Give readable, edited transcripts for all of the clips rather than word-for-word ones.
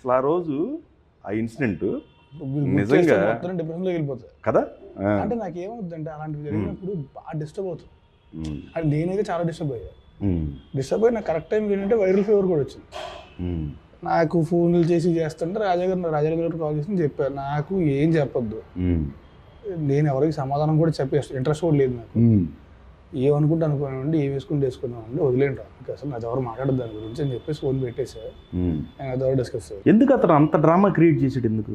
అసలు ఆ రోజు ఆ ఇన్సిడెంట్ నిజంగా డిప్రెషన్లో వెళ్ళిపోతుంది కదా. అంటే నాకేమవుతుందంటే అలాంటివి జరిగినప్పుడు బాగా డిస్టర్బ్ అవుతుంది. అది నేనైతే చాలా డిస్టర్బ్ అయ్యా. డిస్టర్బ్ అయ్యి నాకు కరెక్ట్ టైం ఏంటంటే వైరల్ ఫీవర్ కూడా వచ్చింది. నాకు ఫోన్లు చేస్తుంటే రాజాగారు గారు కాల్ చేసి చెప్పారు, నాకు ఏం చెప్పొద్దు, నేను ఎవరికి సమాధానం కూడా చెప్పే ఇంట్రెస్ట్ కూడా లేదు నాకు, ఏమనుకుంటే అనుకోనండి, ఏం వేసుకున్నామండి, వదిలేంటాం అసలు నాది ఎవరు మాట్లాడదు దాని గురించి అని చెప్పేసి ఫోన్ పెట్టేసారు. నేను అది ఎవరు డిస్కస్ చేయాలి. ఎందుకు అతను అంత డ్రామా క్రియేట్ చేసాడు? ఎందుకు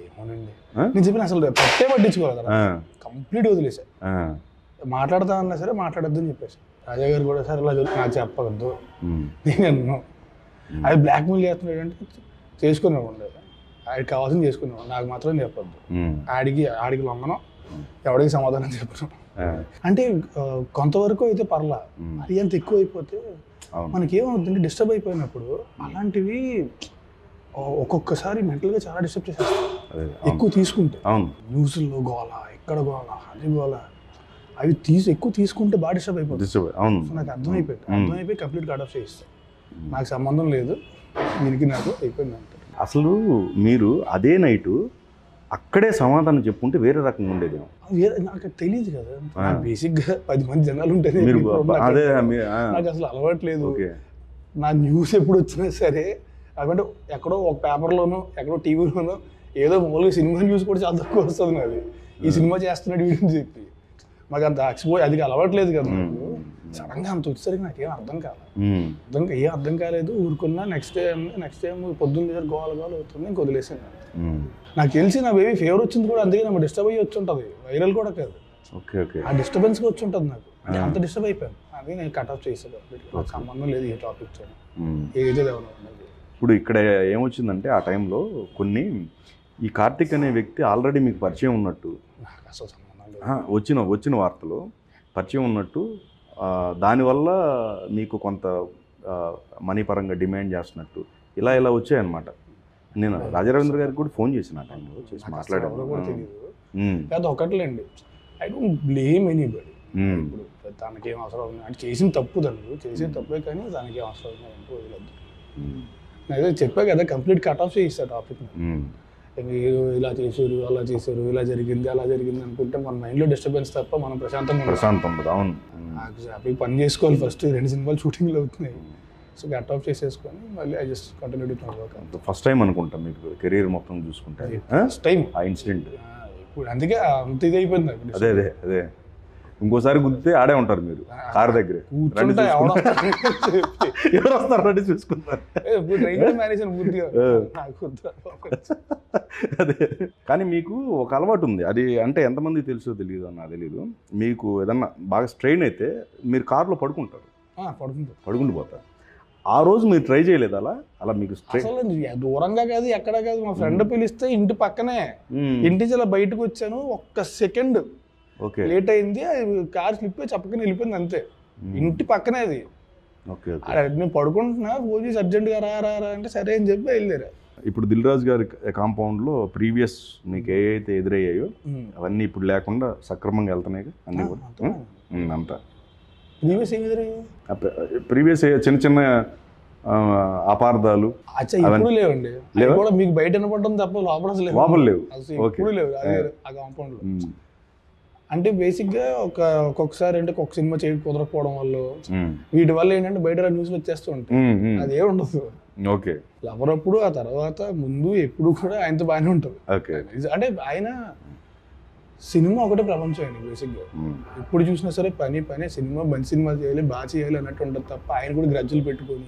ఏమోనండి, నేను చెప్పిన అసలు పట్టే పట్టించుకోవాలి కదా, కంప్లీట్ వదిలేసా. మాట్లాడతా అన్నా సరే మాట్లాడద్దు అని చెప్పేసి రాజా గారు కూడా సరే ఇలా నాకు చెప్పవద్దు నేను అన్నాను. అది బ్లాక్మెయిల్ చేస్తున్నాడు అంటే చేసుకునేవాడు, ఆడికి కావాల్సింది చేసుకునేవాడు, నాకు మాత్రం చెప్పొద్దు, ఆడికి లొంగనం, ఎవడికి సమాధానం చెప్పను. అంటే కొంతవరకు అయితే పర్లా, అది ఎంత ఎక్కువ అయిపోతే మనకి ఏమవుతుందంటే డిస్టర్బ్ అయిపోయినప్పుడు అలాంటివి ఒక్కొక్కసారి మెంటల్గా చాలా డిస్టర్బ్ చేసేస్తాయి ఎక్కువ తీసుకుంటే. న్యూస్లో గోల, ఎక్కడ గోల, అది గోల, అవి ఎక్కువ తీసుకుంటే బాగా డిస్టర్బ్ అయిపోతుంది. నాకు అర్థమైపోయి కంప్లీట్ కట్ ఆఫ్ చేయిస్తాను, నాకు సంబంధం లేదు దీనికి, నాకు అయిపోయింది అంటే. అసలు మీరు అదే నైటు అక్కడే సమాధానం చెప్పుకుంటే వేరే రకంగా ఉండేది. నాకు తెలియదు కదా, బేసిక్గా 10 మంది జనాలు ఉంటేనే నాకు అసలు అలవాట్లేదు. నా న్యూస్ ఎప్పుడు వచ్చినా సరే అక్కడ ఎక్కడో ఒక పేపర్లోనో ఎక్కడో టీవీలోనో ఏదో మామూలుగా సినిమా న్యూస్ కూడా చాలా తక్కువ వస్తుంది నాది, ఈ సినిమా చేస్తున్నాడు వీడిని చెప్పి. మాకు అంత అది అలవాట్లేదు కదా, నాకు సడన్గా అంత వచ్చేసరికి నాకేం అర్థం కాలేదు. ఊరుకున్నా నెక్స్ట్ టైం పొద్దున్న గోల అవుతుంది, ఇంక వదిలేసాను. నాకు తెలిసి నా బేబీ ఫీవర్ వచ్చింది కూడా అందుకే నాకు డిస్టర్బ్ అయ్యి వచ్చి ఉంటుంది, వైరల్ కూడా కాదు, ఆ డిస్టర్బెన్స్గా వచ్చి ఉంటుంది నాకు. అంత డిస్టర్బ్ అయిపోయాను, అది నేను కట్ ఆఫ్ చేసాను, నాకు సంబంధం లేదు ఈ టాపిక్ ఏదైతే. ఇప్పుడు ఇక్కడ ఏమొచ్చిందంటే ఆ టైంలో కొన్ని ఈ కార్తిక్ అనే వ్యక్తి ఆల్రెడీ మీకు పరిచయం ఉన్నట్టు, నాకు అసలు సంబంధం లేదు, వచ్చిన వార్తలు పరిచయం ఉన్నట్టు, దానివల్ల మీకు కొంత మనీ పరంగా డిమాండ్ చేస్తున్నట్టు ఇలా వచ్చాయన్నమాట. నేను రాజారవీంద్ర గారికి కూడా ఫోన్ చేసిన ఆ టైంలో, చేసి మాట్లాడాను. ఒకట్లేండి, ఐ డోంట్ బ్లేమ్ ఎనీబడి. ఇప్పుడు తనకేం అవసరం ఉంది అంటే చేసిన తప్పు, చేసిన తప్పే, కానీ తనకేం అవసరం ఉంది అంటే వదిలేదు. నేను చెప్పా కదా, కంప్లీట్ కట్ ఆఫ్ చేయిస్తా టాపిక్. మీరు ఇలా చేశారు, అలా చేశారు, ఇలా జరిగింది, అలా జరిగింది అనుకుంటే మన మైండ్లో డిస్టర్బెన్స్ తప్ప మనం ప్రశాంతంగా అవును. హ్యాపీ పని చేసుకోవాలి. ఫస్ట్ 2 సినిమాలు షూటింగ్లు అవుతున్నాయి, సో కట్ ఆఫ్ చేసేసుకొని మళ్ళీ I just continue to work. First time అనుకుంటా మీకు కెరీర్ మొత్తం చూసుకుంటే ఫస్ట్ టైం ఆ ఇన్సిడెంట్. ఇప్పుడు అందుకే అంత ఇది అయిపోయింది. అదే ఇంకోసారి గుర్తే ఆడే ఉంటారు మీరు కార్ దగ్గర, ఎవరు వస్తారు రెడీ చూసుకుంటారు. అదే కానీ మీకు ఒక అలవాటు ఉంది, అది అంటే ఎంతమంది తెలుసో తెలియదు అన్న తెలీదు. మీకు ఏదన్నా బాగా స్ట్రెయిన్ అయితే మీరు కార్లో పడుకుంటారు, పడుకుంటూ పోతారు. ఆ రోజు మీరు ట్రై చేయలేదు అలా మీకు దూరంగా కాదు, ఎక్కడ కాదు, మా ఫ్రెండ్ పిలిస్తే ఇంటి పక్కనే, ఇంటి చాలా బయటకు వచ్చాను, ఒక్క సెకండ్ లేట్ అయింది, కార్ స్లిప్ అయి చెప్పకనే వెళ్ళిపోయింది అంతే, ఇంటి పక్కనే అది. నేను పడుకుంటున్నా, ఫోన్ చేసి అర్జెంట్గా రా అంటే సరే అని చెప్పి వెళ్ళారా. ఇప్పుడు దిల్ రాజు గారి కాంపౌండ్లో ప్రీవియస్ మీకు ఏవైతే ఎదురయ్యాయో అవన్నీ ఇప్పుడు లేకుండా సక్రమంగా వెళ్తున్నాయి అన్నీ కూడా అంతా. ప్రీవియస్ చిన్న అపార్థాలు లేవండి, కూడా మీకు బయట వినపడడం తప్ప లోపల లేవు. ఆ కాంపౌండ్ లో అంటే బేసిక్గా ఒక్కొక్కసారి అంటే ఒక సినిమా కుదరకపోవడం వల్ల వీటి వల్ల ఏంటంటే బయట న్యూస్లు వచ్చేస్తూ ఉంటాయి, అదే ఉండదు. ఎవరప్పుడు ఆ తర్వాత ముందు ఎప్పుడు కూడా ఆయనతో బాగానే ఉంటుంది. అంటే ఆయన సినిమా ఒకటే ప్రపంచం అండి బేసిక్గా, ఎప్పుడు చూసినా సరే పని సినిమా, మంచి సినిమా చేయాలి, బాగా చేయాలి అన్నట్టు ఉంటుంది తప్ప ఆయన కూడా గ్రజ్జులు పెట్టుకొని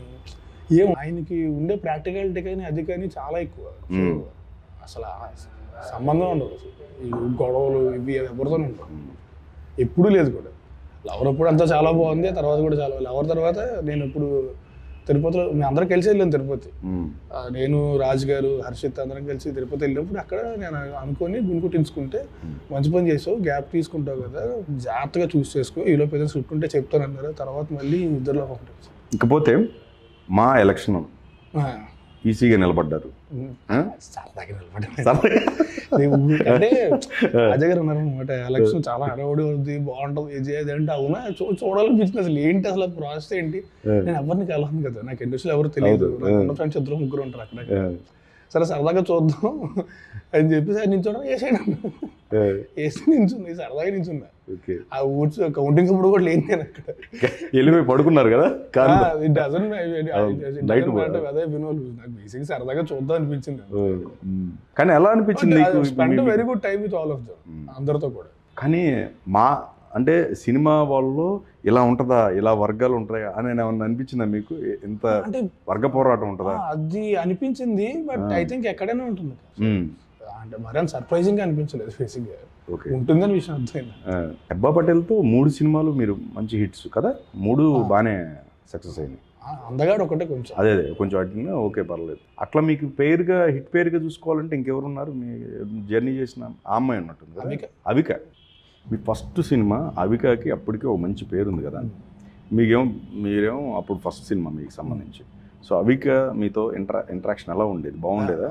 ఆయనకి ఉండే ప్రాక్టికాలిటీ కానీ అది కానీ చాలా ఎక్కువ. అసలు సంబంధం ఉండదు, ఈ గొడవలు ఇవి ఎవరితోనే ఉంటాయి, ఎప్పుడూ లేదు కూడా. లవర్ అప్పుడు అంతా చాలా బాగుంది, తర్వాత కూడా చాలా లవర్ తర్వాత నేను ఇప్పుడు తిరుపతిలో మేము అందరం కలిసి వెళ్ళాను తిరుపతి, నేను రాజు గారు హర్షిత్ అందరం కలిసి తిరుపతి వెళ్ళినప్పుడు అక్కడ నేను అనుకొని గుండు కుట్టించుకుంటే మంచి పని చేసావు, గ్యాప్ తీసుకుంటావు కదా, జాగ్రత్తగా చూస్ చేసుకో, ఈలో పెద్ద చుట్టూ ఉంటే చెప్తాను అన్నారు. తర్వాత మళ్ళీ ఇద్దరులో ఉంటాయి. ఇకపోతే మా ఎలక్షన్ ఈసీగా నిలబడ్డారు, అంటే అజయ్ గారు ఉన్నారు అనమాట, ఎలక్షన్ చాలా హడావుడి అవుతుంది, బాగుంటుంది, ఏది అంటే అవునా చూడాలనిపించింది. అసలు ఏంటి అసలు ప్రాసెస్ ఏంటి, నేను ఎవరిని కలవను కదా, నాకు ఇండస్ట్రీలో ఎవరు తెలియదు, ఫ్రెండ్స్ 2-3 ఉంటారు అక్కడ. సరే సరదాగా చూద్దాం అని చెప్పి సార్ నించోడం వేసాడు, వేసి నించుంది సరదాగా నించున్నా. ఆ ఊడ్స్ కౌంటింగ్ ఇప్పుడు కూడా లేని నేను అక్కడ వెళ్ళిపోయి పడుకున్నారు కదా. అదే వినోద్ నాకు బేసిక్ సరదాగా చూద్దాం అనిపించింది. కానీ ఎలా అనిపించింది? Spend very good time with all of them, అందరితో కూడా. కానీ అంటే సినిమా వాళ్ళు ఇలా ఉంటుందా, ఇలా వర్గాలు ఉంటాయా అని ఏమన్నా అనిపించిందా మీకు? ఇంత అంటే వర్గ పోరాటం ఉంటుందా? అది అనిపించింది, బట్ ఐ థింక్ ఎక్కడైనా ఉంటుంది. అంటే మరి అంత సర్ప్రైజింగ్ గా అనిపించలేదు బేసిక్ గా. ఉంటుందని విషయం అర్థమైంది. హెబ్బా పటేల్తో 3 సినిమాలు మీరు మంచి హిట్స్ కదా, 3 బాగానే సక్సెస్ అయినాయి. అందగాడు ఒకటే కొంచెం అదే కొంచెం వాటిని ఓకే పర్లేదు. అట్లా మీకు హిట్ పేరుగా చూసుకోవాలంటే ఇంకెవరు ఉన్నారు? మీ జర్నీ చేసిన ఆ అమ్మాయి ఉన్నట్టుంది, అవిక. మీ ఫస్ట్ సినిమా అవికాకి అప్పటికే ఒక మంచి పేరు ఉంది కదా. మీరేమో అప్పుడు ఫస్ట్ సినిమా మీకు సంబంధించి. సో అవిక మీతో ఇంటరాక్షన్ ఎలా ఉండేది? బాగుండేదా?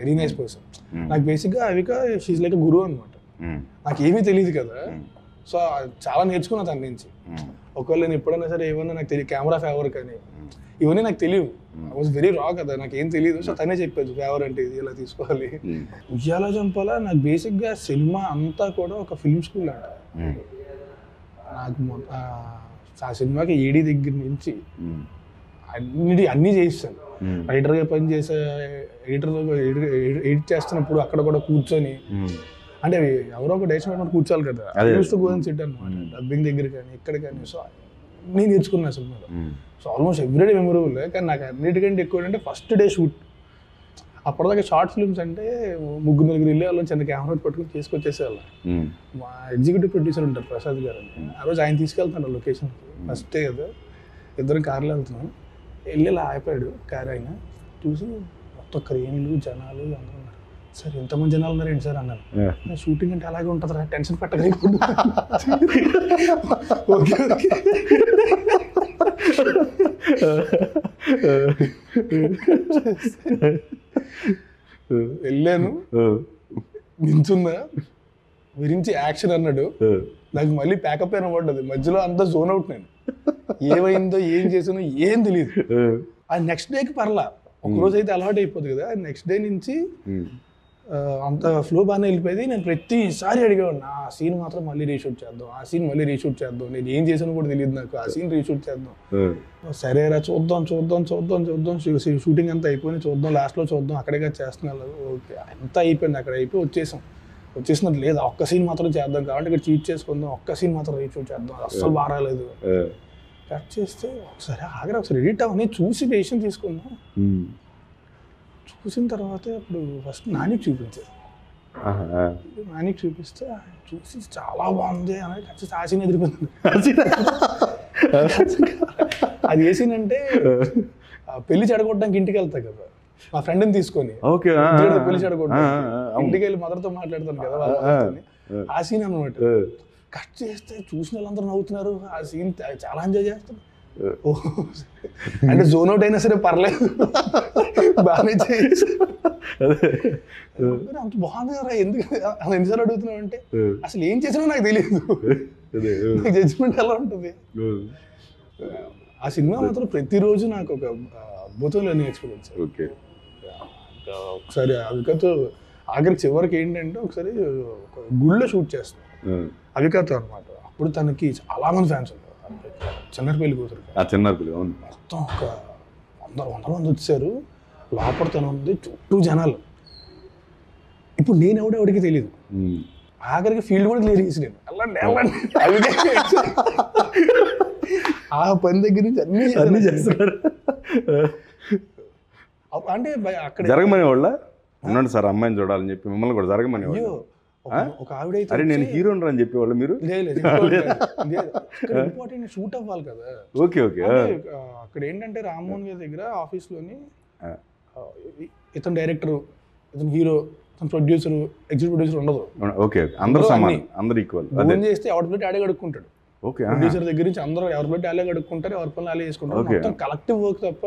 Very nice person. నాకు బేసిక్గా అవిక షీజ్ లైక్ గురువు అనమాట. నాకు ఏమీ తెలియదు కదా, సో చాలా నేర్చుకున్నా తన నుంచి. ఒకవేళ నేను ఎప్పుడైనా సరే ఏమన్నా నాకు తెలియదు, కెమెరా ఫేవర్ కానీ ఇవన్నీ నాకు తెలియదు. ఐ వాజ్ వెరీ రా కదా, నాకు ఏం తెలియదు. సో తనే చెప్పేది ఫేవర్ అంటే ఇది ఇలా తీసుకోవాలి. ఉయ్యాల జంపాల నాకు బేసిక్గా సినిమా అంతా కూడా ఒక ఫిల్మ్ స్కూల్ అంట. నాకు ఆ సినిమాకి ఏడీ దగ్గర నుంచి అన్నీ చేయిస్తాను. రైటర్గా పనిచేసే ఎడిట్ చేస్తున్నప్పుడు అక్కడ కూడా కూర్చొని, అంటే ఎవరో ఒక డైరెక్షన్ పెట్టినప్పుడు కూర్చోవాలి కదా, కూర్చొని సిట్ అనమాట డబ్బింగ్ దగ్గర కానీ ఇక్కడ కానీ. సో నేను నేర్చుకున్నా సినిమాలో. So almost everyday memorable. కానీ నాకు అన్నిటికంటే ఎక్కువ ఏంటంటే ఫస్ట్ డే షూట్. అప్పటిదాకా షార్ట్ ఫిల్మ్స్ అంటే 3-4 వెళ్ళే వాళ్ళని చిన్న కెమెరా పట్టుకుని తీసుకొచ్చేసేవాళ్ళం. మా ఎగ్జిక్యూటివ్ ప్రొడ్యూసర్ ఉంటారు ప్రసాద్ గారు అని, ఆ రోజు ఆయన తీసుకెళ్తాను లొకేషన్కి. ఫస్ట్ డే కదా, ఇద్దరం కార్లో వెళ్తున్నాం. వెళ్ళి ఇలా ఆగిపోయాడు కార్. ఆయన చూసి మొత్తం క్రేన్లు జనాలు అందరూ ఉన్నారు. సార్ ఎంతమంది జనాలు ఉన్నారు ఏంటి సార్ అన్నాను. షూటింగ్ అంటే అలాగే ఉంటుందిరా, టెన్షన్ పెట్టగలిగిపోతుంది. ఓకే ఓకే వెళ్ళాను, నించున్నా, విరించి యాక్షన్ అన్నాడు. నాకు మళ్ళీ ప్యాకప్ అయిన పడ్డది. మధ్యలో అంతా జోన్ అవుట్. నేను ఏమైందో ఏం చేసానో ఏం తెలియదు. ఆ నెక్స్ట్ డేకి పర్లా, ఒకరోజు అయితే అలవాటు అయిపోతుంది కదా. నెక్స్ట్ డే నుంచి అంత ఫ్లో బాగానే వెళ్ళిపోయింది. నేను ప్రతిసారి అడిగేవాడిని, ఆ సీన్ మాత్రం మళ్ళీ రీషూట్ చేద్దాం, ఆ సీన్ మళ్ళీ రీషూట్ చేద్దాం. నేను ఏం చేసానో కూడా తెలియదు నాకు, ఆ సీన్ రీషూట్ చేద్దాం. సరేరా చూద్దాం చూద్దాం చూద్దాం చూద్దాం, షూటింగ్ అంతా అయిపోయింది, చూద్దాం లాస్ట్లో చూద్దాం, అక్కడేగా చేస్తున్నారు. ఓకే అంతా అయిపోయింది, అక్కడ అయిపోయి వచ్చేసినట్టు లేదు. ఒక్క సీన్ మాత్రం చేద్దాం కాబట్టి ఇక్కడ చీట్ చేసుకుందాం, ఒక్క సీన్ మాత్రం రీషూట్ చేద్దాం. అస్సలు బాగా రాలేదు. కట్ చేస్తే ఒకసారి ఆగ్రా, ఒకసారి ఎడిట్ అవన్నీ చూసి డెసిషన్ తీసుకుందాం. చూసిన తర్వాత అప్పుడు ఫస్ట్ నానికి చూపించారు. నానికి చూపిస్తే చూసి చాలా బాగుంది అని ఖచ్చితంగా ఆ సీన్ ఎదిరిపోయింది. అది ఏ సీన్ అంటే పెళ్లి చెడగొట్టడానికి ఇంటికి వెళ్తా కదా మా ఫ్రెండ్ని తీసుకొని, పెళ్లి చెడగొట్టడానికి ఇంటికి వెళ్ళి మదర్తో మాట్లాడతాను కదా వాళ్ళని, ఆ సీన్ అనమాట. కట్ చేస్తే చూసిన వాళ్ళందరూ నవ్వుతున్నారు. ఆ సీన్ చాలా ఎంజాయ్ చేస్తున్నారు. అంటే జోన్ అవుట్ అయినా సరే పర్లేదు, బాగానే చేయొచ్చు. అంత బాగుంది కదా, ఎందుకు అలా ఎన్నిసార్లు అడుగుతున్నావు అంటే అసలు ఏం చేసినా నాకు తెలియదు, నాకు జడ్జిమెంట్ ఎలా ఉంటుంది. ఆ సినిమా మాత్రం ప్రతిరోజు నాకు ఒక అద్భుతం లేని ఎక్స్పీరియన్స్. ఒకసారి అవికతో ఆఖరికి చివరికి ఏంటంటే ఒకసారి ఒక గుళ్ళో షూట్ చేస్తాం అవికతో అనమాట. అప్పుడు తనకి చాలా మంది ఫ్యాన్స్ ఉన్నారు. చిన్నపల్లి కూతురు, మొత్తం ఒక 100 మంది వచ్చారు. లోపల తను ఉంది, చుట్టూ జనాలు. ఇప్పుడు నేను ఎవడికి తెలియదు. ఆఖరికి ఫీల్డ్ కూడా క్లియర్ చేసి నేను ఆ పని దగ్గర నుంచి అన్ని చేస్తున్నారు. అంటే అక్కడ జరగమని వాళ్ళ ఉన్నాడు సార్, అమ్మాయిని చూడాలని చెప్పి మిమ్మల్ని కూడా జరగమని వాళ్ళు. ఒక ఆవిడైతే అరే నేను హీరోని అని చెప్పేవాళ్ళు మీరు? ఇంపార్టెంట్ షూట్ అవ్వాలి కదా. Okay okay. అక్కడ ఏంటంటే రామ్మోహన్ గారి దగ్గర ఆఫీస్లోని ఇతను డైరెక్టర్, ఇతను హీరో, ఇతను ప్రొడ్యూసర్, ఎగ్జిక్యూటివ్ ప్రొడ్యూసర్ ఉండదు. ఓకే, అందరూ సమానం, అందరూ ఈక్వల్. ఫోన్ చేస్తే ఎవరి ప్లేట్ ఆడే కడుక్కుంటాడు. ఓకే, ప్రొడ్యూసర్ దగ్గర నుంచి అందరూ ఎవరి ప్లేట్ ఆడే కడుక్కుంటారు, ఎవరి పనులు ఆలే చేసుకుంటారు. మొత్తం కలెక్టివ్ వర్క్ తప్ప.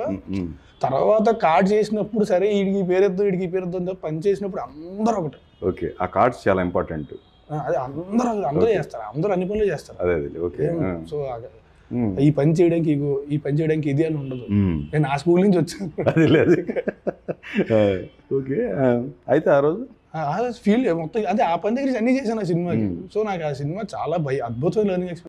తర్వాత కార్డ్ చేసినప్పుడు సరే వీడికి పేరెద్దాం వీడికి పేరెద్దాం తప్ప పని చేసినప్పుడు అందరూ ఒకటే. ఓకే, ఆ కార్డ్స్ చాలా ఇంపార్టెంట్. అదే అందరూ చేస్తారు, అందరూ అన్ని పనులు చేస్తారు. అదే ఓకే. సో ఈ పని చేయడానికి ఈ పని చేయడానికి ఇది అని ఉండదు. నేను ఆ స్కూల్ నుంచి వచ్చాను. ఓకే. అయితే ఆ రోజు ఫీల్ మొత్తం అదే ఆ పని దగ్గర నుంచి అన్నీ చేశాను ఆ సినిమాకి. సో నాకు ఆ సినిమా చాలా అద్భుతమైన లెర్నింగ్ ఎక్స్పీరియన్స్.